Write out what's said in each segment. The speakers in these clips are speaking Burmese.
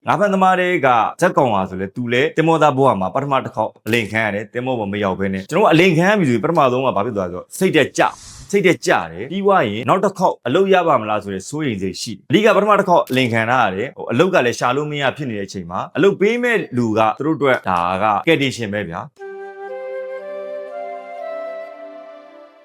ငါးဖန်သမားတွေကဇက်ကောင်ပါဆိုလဲသူလဲတင်မောသားဘဝမှာပထမတစ်ခေါက်အလိန်ခံရတယ်တင်မောပေါ်မရောက်ဘဲနဲ့ကျွန်တော်အလိန်ခံရပြီဆိုရင်ပထမဆုံးကဘာဖြစ်သွားဆိုစိတ်တက်ကြစိတ်တက်ကြတယ်ပြီးွားရင်နောက်တစ်ခေါက်အလုတ်ရပါမလားဆိုတဲ့စိုးရိမ်စိတ်ရှိအဓိကပထမတစ်ခေါက်အလိန်ခံရတယ်အလုတ်ကလည်းရှာလို့မရဖြစ်နေတဲ့အချိန်မှာအလုတ်ပေးမဲ့လူကသူတို့အတွက်ဒါကကယ်တင်ရှင်ပဲဗျာ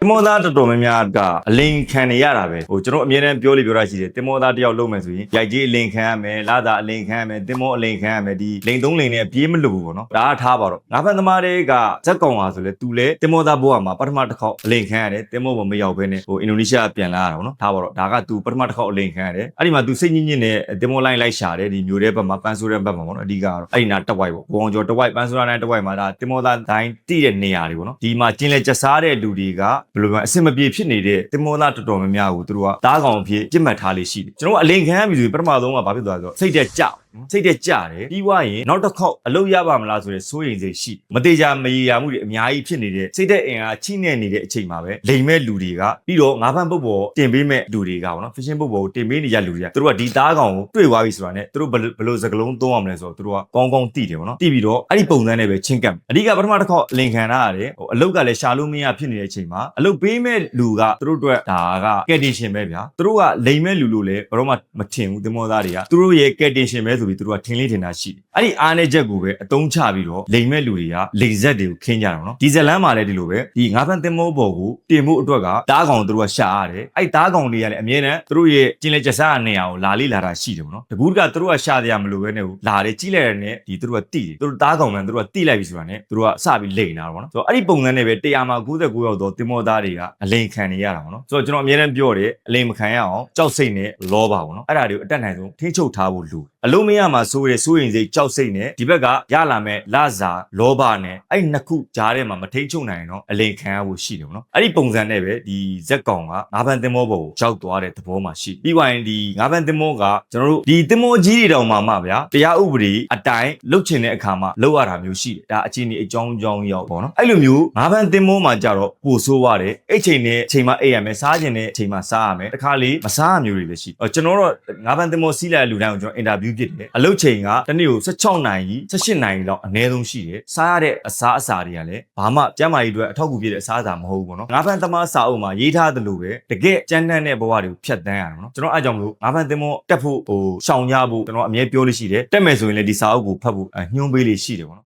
တင်မောသားတော်တော်များများကအလိန်ခံနေရတာပဲကျွန်တော်အမြဲတမ်းပြောလို့ပြောတာရှိတယ်တင်မောသားတယောက်လုံးမယ်ဆိုရင်ရိုက်ကြီးအလိန်ခံရမယ်လာတာအလိန်ခံရမယ်တင်မောအလိန်ခံရမယ်ဒီလိန်သုံးလိန်နဲ့အပြေးမလို့ဘူးပေါ့နော်ဒါကထားပါတော့ငါးဖန်သမားတွေကဇက်ကောင်ပါဆိုလဲသူလဲတင်မောသားဘဝမှာပထမတစ်ခေါက်အလိန်ခံရတယ်တင်မောပေါ်မရောက်ဘဲနဲ့အင်ဒိုနီးရှားပြန်လာတာပေါ့နော်ထားပါတော့ဒါကသူပထမတစ်ခေါက်အလိန်ခံရတယ်အဲ့ဒီမှာသူစိတ်ညစ်ညစ်နဲ့တင်မောလိုက်ရှာတယ်ဒီမျိုးတဲ့ဘက်မှာပန်းဆိုးတဲ့ဘက်မှာပေါ့နော်အဓိကတော့အဲ့ဒီနာတစ်ဝိုက်ပေါ့ဘောင်ကျော်တစ်ဝိုက်ပန်းဆိုးတဲ့တစ်ဝိုက်မှာဒါတင်မောသားတိုင်းတိတဲ့နေရာတွေပေါ့နော်ဒီမှာကျင်းလဲကျစားတဲ့လူတွေကဘယ်လိုပြောအဆင်မပြေဖြစ်နေတဲ့တင်မောသားတော်တော်များများကိုသူတို့ကတားကောင်အဖြစ်ပြစ်မှတ်ထားလေးရှိတယ်ကျွန်တော်အလိန်ခံရပြီဆိုရင်ပထမဆုံးကဘာဖြစ်သွားလဲဆိုစိတ်တက်ကြစိတ်တက်ကြတယ်ပြီးွားရင်နောက်တစ်ခေါက်အလုတ်ရပါမလားဆိုတဲ့စိုးရိမ်စိတ်ရှိမသေးကြမရေရာမှုတွေအများကြီးဖြစ်နေတဲ့စိတ်တက်အင်အားချိနေနေတဲ့အချိန်မှာပဲလိမ်မဲ့လူတွေကပြီးတော့ငါးဖန်ပုတ်ပေါ်တင်ပေးမဲ့လူတွေကပေါ့နော်ဖရှင်ပုတ်ပေါ်တင်ပေးနေကြလူတွေကသူတို့ကဒီသားကောင်ကိုတွေ့သွားပြီဆိုတာနဲ့သူတို့ဘယ်လိုစကလုံးသုံးအောင်လဲဆိုတော့သူတို့ကကောင်းကောင်းသိတယ်ပေါ့နော်သိပြီးတော့အဲ့ဒီပုံစံနဲ့ပဲချင်းကပ်အဓိကပထမတစ်ခေါက်လင်ခံရရတယ်အလုတ်ကလည်းရှာလို့မရဖြစ်နေတဲ့အချိန်မှာအလုတ်ပေးမဲ့လူကသူတို့အတွက်ဒါကကယ်တင်ရှင်ပဲဗျာသူတို့ကလိမ်မဲ့လူလို့လည်းဘယ်တော့မှမထင်ဘူးတင်မောသားတွေကသူတို့ရဲ့ကယ်တင်ရှင်ပဲဆိုပြီးသူတို့ကထင်လေးထင်တာရှိတယ်အဲ့ဒီအားနေချက်ကိုပဲအတုံးချပြီးတော့လိမ်မဲ့လူတွေကလိမ်ဆက်တွေကိုခင်းကြတာနော်ဒီဇလန်းမှာလည်းဒီလိုပဲဒီငါးဖန်တင်မောပေါ်ကိုတင်မှုအတွက်ကတားကောင်သူတို့ကရှာရတယ်အဲ့တားကောင်တွေကလည်းအမြဲတမ်းသူတို့ရဲ့ကျင်းလက်ကျဆားနေရာကိုလာလေးလာတာရှိတယ်ပေါ့နော်တကူကသူတို့ကရှာတရားမလို့ပဲနဲ့လာတယ်ကြီးလိုက်ရတဲ့ဒီသူတို့ကတိတယ်သူတို့တားကောင်မှန်သူတို့ကတိလိုက်ပြီဆိုတာနဲ့သူတို့ကစပြီးလိမ်တာပေါ့နော်ဆိုတော့အဲ့ဒီပုံစံနဲ့ပဲ100မှာ99ရောက်တော့တင်မောသားတွေကအလိမ်ခံနေရတာပေါ့နော်ဆိုတော့ကျွန်တော်အမြဲတမ်းပြောတယ်အလိမ်မခံရအောင်ကြောက်စိတ်နဲ့လောပါပေါ့နော်အဲ့ဒါတွေကိုအတက်နိုင်ဆုံးထိန်းချုပ်ထားဖို့လိုအလုံးမရမှာစိုးရင်စိတ်ကြောက်စိတ်နဲ့ဒီဘက်ကရလာမဲ့လစာလောဘနဲ့အဲ့နှစ်ခုကြားထဲမှာမထိန်ချုပ်နိုင်တော့အလိန်ခံရဖို့ရှိတယ်ပေါ့နော်အဲ့ဒီပုံစံနဲ့ပဲဒီဇက်ကောင်ကငါးဖန်တင်မောပေါ်ကိုရောက်သွားတဲ့သဘောမှာရှိပြီးွားရင်ဒီငါးဖန်တင်မောကကျွန်တော်တို့ဒီတင်မောကြီးတွေတောင်မှဗျာတရားဥပဒေအတိုင်းလုတ်ချင်တဲ့အခါမှာလုတ်ရတာမျိုးရှိတယ်ဒါအချင်းဒီအကြောင်းရောက်ပေါ့နော်အဲ့လိုမျိုးငါးဖန်တင်မောမှာကြတော့ပိုဆိုးရတယ်အဲ့ချိန်နဲ့ချိန်မှာအိပ်ရမယ်စားခြင်းနဲ့ချိန်မှာစားရမယ်တခါလေမစားရမျိုးတွေလည်းရှိကျွန်တော်တို့ငါးဖန်တင်မောစီးလိုက်လူတိုင်းကိုကျွန်တော်အင်တာဗျူးဖြစ်တယ်အလုပ်ချိန်ကတနေ့ကို16နာရီ18နာရီလောက်အနည်းဆုံးရှိတယ်စားရတဲ့အစားအစာတွေကလည်းဘာမှကျန်းမာရေးအတွက်အထောက်အကူဖြစ်တဲ့အစားအစာမဟုတ်ဘူးပေါ့နော်ငါးဖန်သမားစာအုပ်မှာရေးထားသလိုပဲတကယ်ကြမ်းတမ်းတဲ့ဘဝတွေကိုဖြတ်သန်းရတာနော်ကျွန်တော်အားကြောင့်မလို့ငါးဖန်သင်မောတက်ဖို့ရှောင်ကြဖို့ကျွန်တော်အမြဲပြောလို့ရှိတယ်တက်မယ်ဆိုရင်လည်းဒီစာအုပ်ကိုဖတ်ဖို့ညွှန်းပေးလေးရှိတယ်ပေါ့နော်